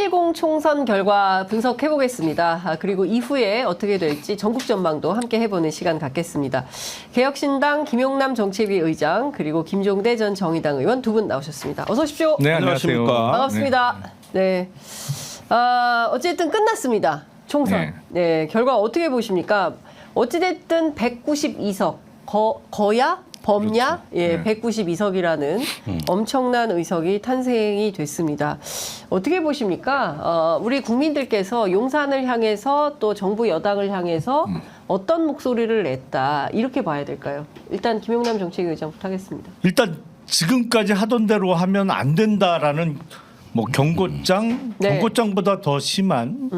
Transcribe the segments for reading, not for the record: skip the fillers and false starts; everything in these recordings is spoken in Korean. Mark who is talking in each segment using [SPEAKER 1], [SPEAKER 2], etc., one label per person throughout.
[SPEAKER 1] 4.10 총선 결과 분석해 보겠습니다. 그리고 이후에 어떻게 될지 전국 전망도 함께 해보는 시간 갖겠습니다. 개혁신당 김용남 정책위 의장 그리고 김종대 전 정의당 의원 두 분 나오셨습니다. 어서 오십시오.
[SPEAKER 2] 네, 안녕하세요.
[SPEAKER 1] 반갑습니다. 네. 어쨌든 끝났습니다. 총선. 네, 결과 어떻게 보십니까? 어찌됐든 192석, 거야? 범야?
[SPEAKER 2] 그렇죠.
[SPEAKER 1] 예, 192석이라는 엄청난 의석이 탄생이 됐습니다. 어떻게 보십니까? 우리 국민들께서 용산을 향해서 또 정부 여당을 향해서 어떤 목소리를 냈다. 이렇게 봐야 될까요? 일단 김용남 정책위 의장부터 하겠습니다.
[SPEAKER 2] 일단 지금까지 하던 대로 하면 안 된다라는 뭐 경고장,
[SPEAKER 1] 네.
[SPEAKER 2] 경고장보다 더 심한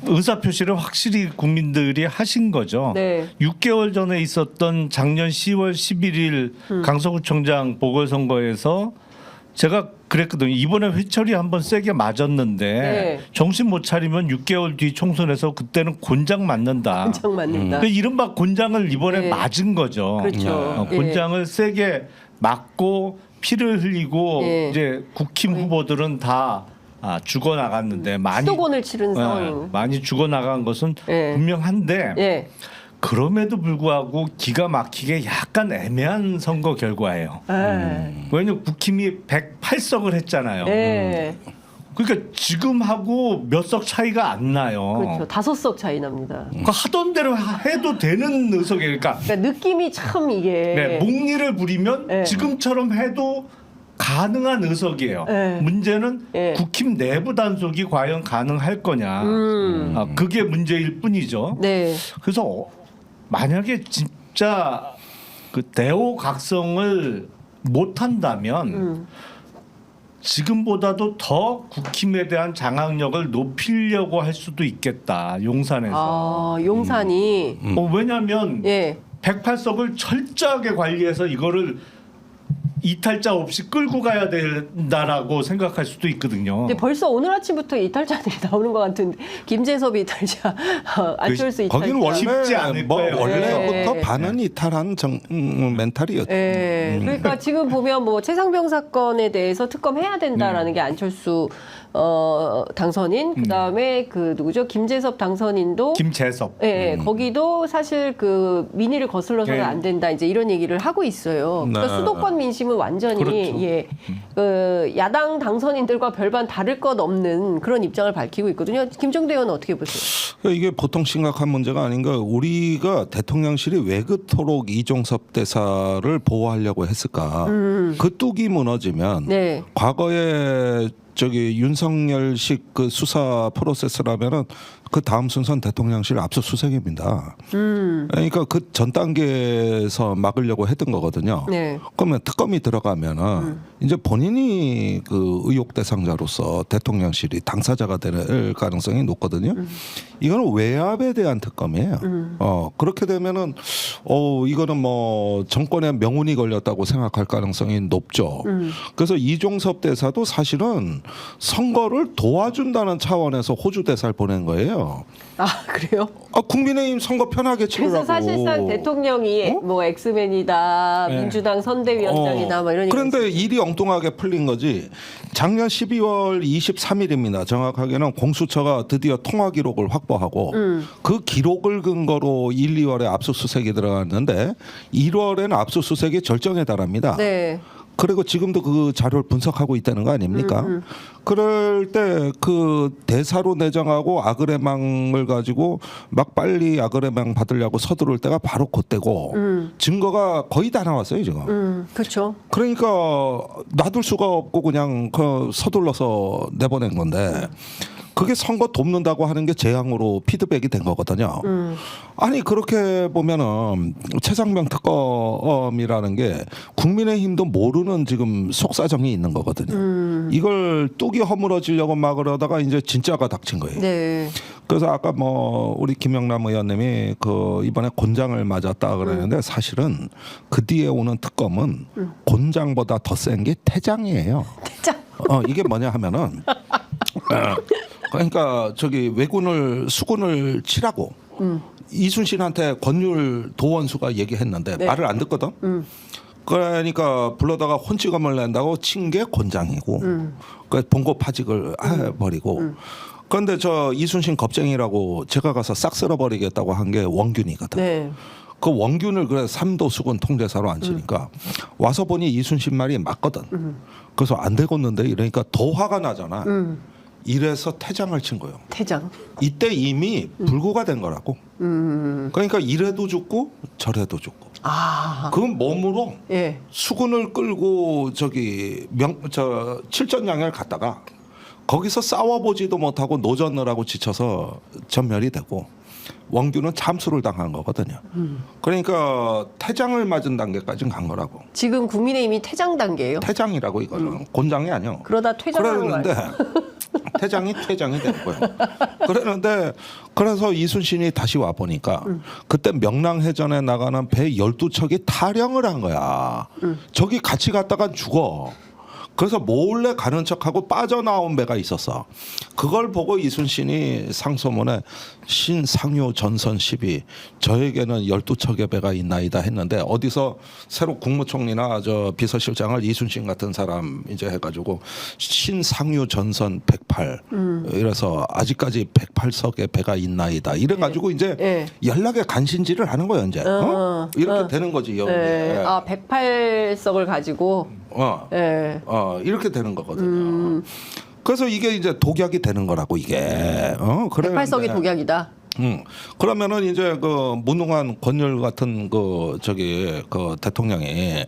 [SPEAKER 2] 의사 표시를 확실히 국민들이 하신 거죠.
[SPEAKER 1] 네.
[SPEAKER 2] 6개월 전에 있었던 작년 10월 11일 강서구청장 보궐선거에서 제가 그랬거든요. 이번에 회철이 한번 세게 맞았는데
[SPEAKER 1] 네.
[SPEAKER 2] 정신 못 차리면 6개월 뒤 총선에서 그때는 곤장 맞는다.
[SPEAKER 1] 곤장 맞는다.
[SPEAKER 2] 그 이른바 곤장을 이번에
[SPEAKER 1] 네.
[SPEAKER 2] 맞은 거죠.
[SPEAKER 1] 그렇죠. 예.
[SPEAKER 2] 곤장을 세게 맞고 피를 흘리고
[SPEAKER 1] 예.
[SPEAKER 2] 이제 국힘 후보들은 다 죽어 나갔는데 많이
[SPEAKER 1] 수도권을 치른 상황.
[SPEAKER 2] 많이 죽어 나간 것은
[SPEAKER 1] 예.
[SPEAKER 2] 분명한데
[SPEAKER 1] 예.
[SPEAKER 2] 그럼에도 불구하고 기가 막히게 약간 애매한 선거 결과예요. 왜냐면 국힘이 108석을 했잖아요.
[SPEAKER 1] 예.
[SPEAKER 2] 그러니까 지금하고 몇 석 차이가 안 나요.
[SPEAKER 1] 그렇죠. 5석 차이 납니다.
[SPEAKER 2] 그러니까 하던 대로 해도 되는 의석이에요. 그러니까
[SPEAKER 1] 그러니까 느낌이 참 이게
[SPEAKER 2] 네, 목리를 부리면
[SPEAKER 1] 네.
[SPEAKER 2] 지금처럼 해도 가능한 의석이에요.
[SPEAKER 1] 네.
[SPEAKER 2] 문제는
[SPEAKER 1] 네.
[SPEAKER 2] 국힘 내부 단속이 과연 가능할 거냐. 그게 문제일 뿐이죠.
[SPEAKER 1] 네.
[SPEAKER 2] 그래서 만약에 진짜 그 대호각성을 못한다면 지금보다도 더 국힘에 대한 장악력을 높이려고 할 수도 있겠다. 용산에서.
[SPEAKER 1] 용산이
[SPEAKER 2] 왜냐하면
[SPEAKER 1] 예.
[SPEAKER 2] 108석을 철저하게 관리해서 이거를 이탈자 없이 끌고 가야 된다라고 생각할 수도 있거든요.
[SPEAKER 1] 근데 벌써 오늘 아침부터 이탈자들이 나오는 것 같은데 김재섭 이탈자, 안철수 이탈자.
[SPEAKER 3] 거기는 원래
[SPEAKER 2] 쉽지 않을 거예요.
[SPEAKER 3] 원래부터
[SPEAKER 1] 네.
[SPEAKER 3] 반은 이탈한 멘탈이었죠.
[SPEAKER 1] 예. 그러니까 지금 보면 뭐 최상병 사건에 대해서 특검해야 된다라는 게 안철수 당선인, 그다음에 그 누구죠? 김재섭 당선인도
[SPEAKER 2] 김재섭.
[SPEAKER 1] 예, 거기도 사실 그 민의를 거슬러서는
[SPEAKER 2] 네.
[SPEAKER 1] 안 된다 이제 이런 얘기를 하고 있어요. 그러니까
[SPEAKER 3] 네.
[SPEAKER 1] 수도권 민심은 완전히
[SPEAKER 2] 그렇죠.
[SPEAKER 1] 예, 그 야당 당선인들과 별반 다를 것 없는 그런 입장을 밝히고 있거든요. 김종대 의원은 어떻게 보세요?
[SPEAKER 3] 이게 보통 심각한 문제가 아닌가. 우리가 대통령실이 왜 그토록 이종섭 대사를 보호하려고 했을까. 그 뚝이 무너지면
[SPEAKER 1] 네.
[SPEAKER 3] 과거에 저기 윤석열식 그 수사 프로세스라면은 그 다음 순서는 대통령실 압수수색입니다. 그러니까 그 전 단계에서 막으려고 했던 거거든요.
[SPEAKER 1] 네.
[SPEAKER 3] 그러면 특검이 들어가면은 이제 본인이 그 의혹 대상자로서 대통령실이 당사자가 될 가능성이 높거든요. 이거는 외압에 대한 특검이에요. 그렇게 되면은 이거는 뭐 정권에 명운이 걸렸다고 생각할 가능성이 높죠. 그래서 이종섭 대사도 사실은 선거를 도와준다는 차원에서 호주 대사를 보낸 거예요.
[SPEAKER 1] 그래요?
[SPEAKER 3] 국민의힘 선거 편하게 치르라고.
[SPEAKER 1] 그래서 사실상 대통령이 뭐 엑스맨이다,
[SPEAKER 2] 네.
[SPEAKER 1] 민주당 선대위원장이다, 뭐 이런 얘기.
[SPEAKER 3] 그런데 일이 엉뚱하게 풀린 거지. 작년 12월 23일입니다. 정확하게는 공수처가 드디어 통화 기록을 확보하고 그 기록을 근거로 1, 2월에 압수수색이 들어갔는데 1월에는 압수수색이 절정에 달합니다.
[SPEAKER 1] 네.
[SPEAKER 3] 그리고 지금도 그 자료를 분석하고 있다는 거 아닙니까? 그럴 때 그 대사로 내정하고 아그레망을 가지고 막 빨리 아그레망 받으려고 서두를 때가 바로 그때고 증거가 거의 다 나왔어요 지금.
[SPEAKER 1] 그렇죠.
[SPEAKER 3] 그러니까 놔둘 수가 없고 그냥 그 서둘러서 내보낸 건데 그게 선거 돕는다고 하는 게 재앙으로 피드백이 된 거거든요. 아니 그렇게 보면은 최상병 특검이라는 게 국민의힘도 모르는 지금 속사정이 있는 거거든요. 이걸 뚝이 허물어지려고 막 그러다가 이제 진짜가 닥친 거예요.
[SPEAKER 1] 네.
[SPEAKER 3] 그래서 아까 뭐 우리 김영남 의원님이 그 이번에 곤장을 맞았다 그러는데 사실은 그 뒤에 오는 특검은 곤장보다 더 센 게 태장이에요.
[SPEAKER 1] 태장.
[SPEAKER 3] 이게 뭐냐 하면은 그러니까 저기 왜군을 수군을 치라고 이순신한테 권율 도원수가 얘기했는데
[SPEAKER 1] 네.
[SPEAKER 3] 말을 안 듣거든. 그러니까 불러다가 혼찌검을 낸다고 친 게 곤장이고 그 봉고 파직을 해버리고 그런데 저 이순신 겁쟁이라고 제가 가서 싹 쓸어버리겠다고 한 게 원균이거든.
[SPEAKER 1] 네.
[SPEAKER 3] 그 원균을 그래 삼도 수군 통제사로 앉히니까 와서 보니 이순신 말이 맞거든. 그래서 안 되겠는데 이러니까 더 화가 나잖아. 이래서 퇴장을 친 거예요.
[SPEAKER 1] 퇴장.
[SPEAKER 3] 이때 이미 불구가 된 거라고. 그러니까 이래도 죽고 저래도 죽고.
[SPEAKER 1] 아.
[SPEAKER 3] 그 몸으로
[SPEAKER 1] 예.
[SPEAKER 3] 수군을 끌고 저기 칠전양을 갔다가 거기서 싸워보지도 못하고 노전을 하고 지쳐서 전멸이 되고 원균은 참수를 당한 거거든요. 그러니까 퇴장을 맞은 단계까지는 간 거라고.
[SPEAKER 1] 지금 국민의힘이 퇴장 단계예요.
[SPEAKER 3] 퇴장이라고 이거는 곤장이 아니요.
[SPEAKER 1] 그러다 퇴장하는 거
[SPEAKER 3] 그랬는데
[SPEAKER 1] 아니에요?
[SPEAKER 3] 퇴장이 된 거예요. 그랬는데 그래서 이순신이 다시 와 보니까 그때 명랑해전에 나가는 배 12척이 탈영을 한 거야. 저기 같이 갔다가 죽어. 그래서 몰래 가는 척하고 빠져나온 배가 있었어. 그걸 보고 이순신이 상소문에 신상유 전선 12 저에게는 12척의 배가 있나이다 했는데 어디서 새로 국무총리나 저 비서실장을 이순신 같은 사람 이제 해가지고 신상유 전선 108 이래서 아직까지 108석의 배가 있나이다 이래가지고 이제
[SPEAKER 1] 예.
[SPEAKER 3] 연락에 간신지를 하는 거예요 이제. 이렇게 되는 거지.
[SPEAKER 1] 예. 아, 108석을 가지고. 예.
[SPEAKER 3] 이렇게 되는 거거든요. 그래서 이게 이제 독약이 되는 거라고 이게.
[SPEAKER 1] 108석이 독약이다.
[SPEAKER 3] 그러면은 이제 그 무능한 권율 같은 그 저기 그 대통령이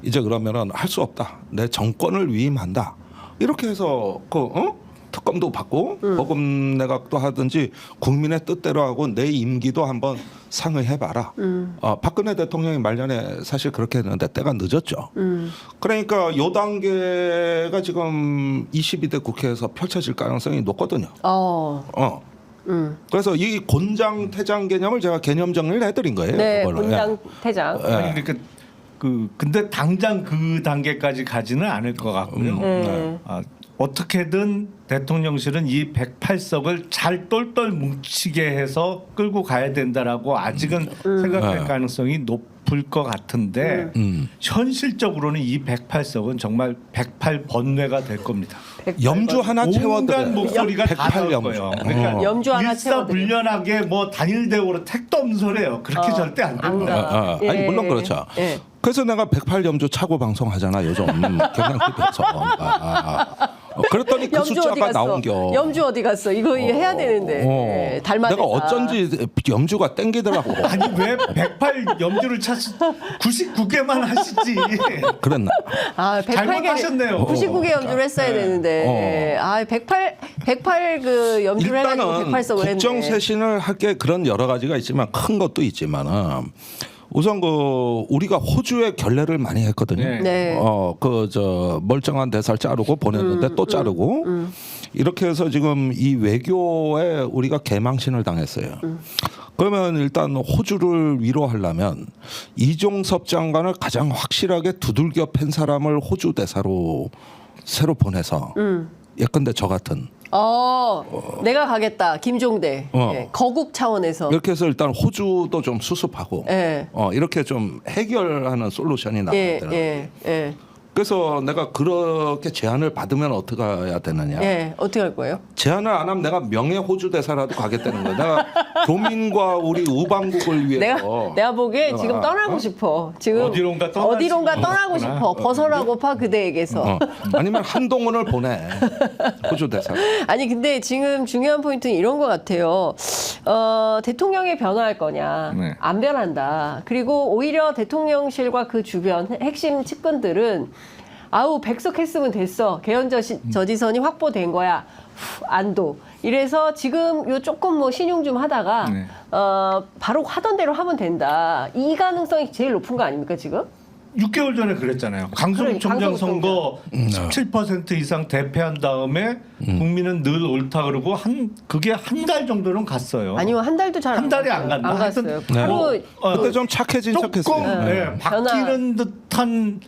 [SPEAKER 3] 이제 그러면은 할 수 없다. 내 정권을 위임한다. 이렇게 해서 특검도 받고 보금 내각도 하든지 국민의 뜻대로 하고 내 임기도 한번 상의해봐라. 박근혜 대통령이 말년에 사실 그렇게 했는데 때가 늦었죠. 그러니까 요 단계가 지금 22대 국회에서 펼쳐질 가능성이 높거든요. 그래서 이 곤장 퇴장 개념을 제가 개념 정리를 해드린 거예요.
[SPEAKER 1] 네,
[SPEAKER 3] 그걸로.
[SPEAKER 1] 곤장 퇴장.
[SPEAKER 2] 아니 그러니까 근데 당장 그 단계까지 가지는 않을 것 같고요. 어떻게든 대통령실은 이 108석을 잘 똘똘 뭉치게 해서 끌고 가야 된다라고 아직은 생각할 가능성이 높을 것 같은데 현실적으로는 이 108석은 정말 108번뇌가 될 겁니다.
[SPEAKER 3] 염주 하나
[SPEAKER 2] 온갖
[SPEAKER 3] 채워드려.
[SPEAKER 2] 목소리가 다 나올 거예요. 그러니까
[SPEAKER 1] 염주 하나
[SPEAKER 2] 일사불란하게 뭐 단일대우로 택도 없는 소리예요. 그렇게 절대 안 됩니다.
[SPEAKER 1] 예.
[SPEAKER 3] 아니 물론 그렇죠.
[SPEAKER 1] 예.
[SPEAKER 3] 그래서 내가 108염주 차고 방송하잖아 요즘 경향TV에서. 그랬더니 그
[SPEAKER 1] 염주 어디
[SPEAKER 3] 숫자가
[SPEAKER 1] 갔어?
[SPEAKER 3] 나온겨.
[SPEAKER 1] 염주 어디 갔어? 이거 해야 되는데. 닮았다.
[SPEAKER 3] 내가 어쩐지 염주가 땡기더라고.
[SPEAKER 2] 아니 왜 108 염주를 찾지 99개만 하시지.
[SPEAKER 3] 그랬나?
[SPEAKER 1] 아, 108개
[SPEAKER 2] 잘못하셨네요.
[SPEAKER 1] 99개 염주를 했어야 되는데. 아, 108 그 염주를 해가지고
[SPEAKER 3] 일단은
[SPEAKER 1] 108석을 했네.
[SPEAKER 3] 국정쇄신을 할 게 그런 여러 가지가 있지만 큰 것도 있지만은 우선 그 우리가 호주에 결례를 많이 했거든요.
[SPEAKER 1] 네.
[SPEAKER 3] 그 저 멀쩡한 대사를 자르고 보냈는데 또 자르고 이렇게 해서 지금 이 외교에 우리가 개망신을 당했어요. 그러면 일단 호주를 위로하려면 이종섭 장관을 가장 확실하게 두들겨 팬 사람을 호주 대사로 새로 보내서 예컨대 저 같은
[SPEAKER 1] 내가 가겠다. 김종대. 예, 거국 차원에서.
[SPEAKER 3] 이렇게 해서 일단 호주도 좀 수습하고
[SPEAKER 1] 예.
[SPEAKER 3] 이렇게 좀 해결하는 솔루션이 나와야 되나.
[SPEAKER 1] 예.
[SPEAKER 3] 그래서 내가 그렇게 제안을 받으면 어떻게 해야 되느냐.
[SPEAKER 1] 예. 어떻게 할 거예요?
[SPEAKER 3] 제안을 안 하면 내가 명예 호주 대사라도 가겠다는 거야. 내가 교민과 우리 우방국을 위해서.
[SPEAKER 1] 내가 보기에 지금 떠나고 싶어. 지금
[SPEAKER 2] 어디론가
[SPEAKER 1] 떠나고 싶어. 벗어나고파 그대에게서.
[SPEAKER 3] 아니면 한동훈을 보내. 호주 대사.
[SPEAKER 1] 아니 근데 지금 중요한 포인트는 이런 것 같아요. 대통령이 변화할 거냐?
[SPEAKER 2] 네.
[SPEAKER 1] 안 변한다. 그리고 오히려 대통령실과 그 주변 핵심 측근들은 아우 백석했으면 됐어. 개헌 저지선이 확보된 거야. 안도. 이래서 지금 요 조금 뭐 신용 좀 하다가
[SPEAKER 2] 네.
[SPEAKER 1] 바로 하던 대로 하면 된다. 이 가능성이 제일 높은 거 아닙니까 지금?
[SPEAKER 2] 6개월 전에 그랬잖아요. 강서구청장 선거 17% 이상 대패한 다음에 국민은 늘 옳다 그러고 그게 한 달 정도는 갔어요.
[SPEAKER 1] 아니면 한 달도 잘
[SPEAKER 2] 한 달이 안 갔나?
[SPEAKER 1] 안 갔어요.
[SPEAKER 2] 하여튼
[SPEAKER 1] 바로
[SPEAKER 3] 그때 좀 착해진
[SPEAKER 2] 조금
[SPEAKER 3] 척했어요.
[SPEAKER 2] 바뀌는 듯한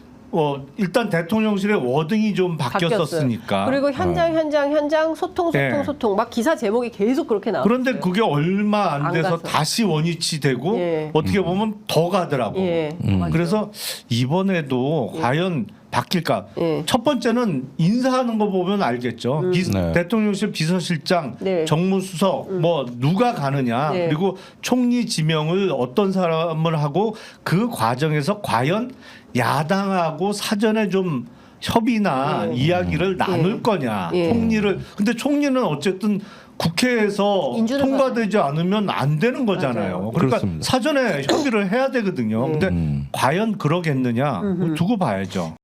[SPEAKER 2] 일단 대통령실의 워딩이 좀 바뀌었었으니까.
[SPEAKER 1] 그리고 현장 소통
[SPEAKER 2] 네.
[SPEAKER 1] 막 기사 제목이 계속 그렇게 나왔어요.
[SPEAKER 2] 그런데 그게 얼마 안
[SPEAKER 1] 안
[SPEAKER 2] 돼서
[SPEAKER 1] 가서.
[SPEAKER 2] 다시 원위치 되고
[SPEAKER 1] 예.
[SPEAKER 2] 어떻게 보면 더 가더라고.
[SPEAKER 1] 맞아요.
[SPEAKER 2] 그래서 이번에도 과연 바뀔까?
[SPEAKER 1] 예.
[SPEAKER 2] 첫 번째는 인사하는 거 보면 알겠죠.
[SPEAKER 3] 네.
[SPEAKER 2] 대통령실 비서실장,
[SPEAKER 1] 네.
[SPEAKER 2] 정무수석 뭐 누가 가느냐
[SPEAKER 1] 네.
[SPEAKER 2] 그리고 총리 지명을 어떤 사람을 하고 그 과정에서 과연 야당하고 사전에 좀 협의나 이야기를 나눌 거냐.
[SPEAKER 1] 예.
[SPEAKER 2] 총리를 근데 총리는 어쨌든 국회에서
[SPEAKER 1] 인준을
[SPEAKER 2] 통과되지 않으면 안 되는 거잖아요.
[SPEAKER 1] 맞아요.
[SPEAKER 2] 그러니까
[SPEAKER 3] 그렇습니다.
[SPEAKER 2] 사전에 협의를 해야 되거든요. 근데 과연 그러겠느냐 두고 봐야죠.